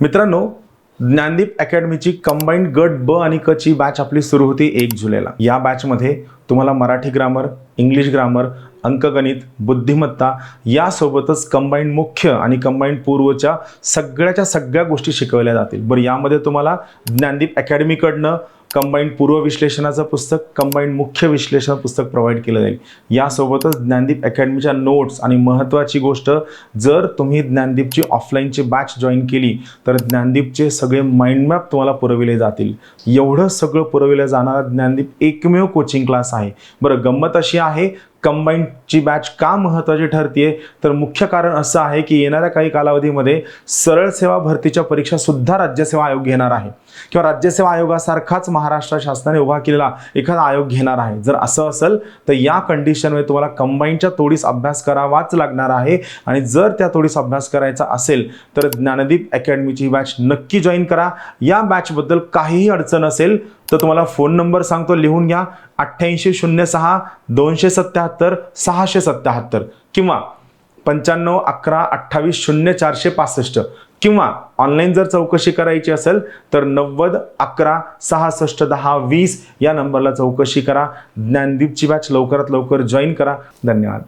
मित्रांनो, ज्ञानदीप अकॅडमीची कंबाईंड गट ब आणि क ची बॅच आपली सुरू होती 1 जुलैला। या बॅचमध्ये तुम्हाला मराठी ग्रामर, इंग्लिश ग्रामर, अंकगणित, बुद्धिमत्ता यासोबतच कंबाईंड मुख्य आणि कंबाईंड पूर्वच्या सगळ्या गोष्टी शिकवल्या जातील। बरं, यामध्ये तुम्हाला ज्ञानदीप अकॅडमीकडनं कंबाईंड पूर्व विश्लेषणाचं पुस्तक, कंबाईंड मुख्य विश्लेषण पुस्तक प्रोव्हाइड केलं जाईल। यासोबतच ज्ञानदीप अकॅडमीच्या नोट्स आणि महत्त्वाची गोष्ट, जर तुम्ही ज्ञानदीपची ऑफलाईनची बॅच जॉईन केली तर ज्ञानदीपचे सगळे माइंड मॅप तुम्हाला पुरविले जातील। एवढं सगळं पुरविलं जाणारा ज्ञानदीप एकमेव कोचिंग क्लास आहे। बरं, गंमत अशी आहे, कंबाईंडची बॅच का महत्त्वाची ठरते, तर मुख्य कारण असं आहे की येणाऱ्या काही कालावधीमध्ये सरळ सेवा भरतीच्या परीक्षा सुद्धा राज्यसेवा आयोग घेणार आहे किंवा राज्यसेवा आयोगासारखाच महाराष्ट्र शासनाने उभा केलेला एखादा आयोग घेणार आहे। जर असं असेल तर या कंडिशनमध्ये तुम्हाला कंबाईंडच्या तोडीस अभ्यास करावाच लागणार आहे आणि जर त्या तोडीस अभ्यास करायचा असेल तर ज्ञानदीप अकॅडमीची बॅच नक्की जॉईन करा। या बॅचबद्दल काहीही अडचण असेल तर तुम्हाला फोन नंबर सांगतो, लिहून घ्या, 8806 277 677 किंवा 95 11 28 0465 किंवा ऑनलाईन जर चौकशी करायची असेल तर 90 11 66 10 20 या नंबरला चौकशी करा। ज्ञानदीपची बॅच लवकरात लवकर जॉईन करा। धन्यवाद।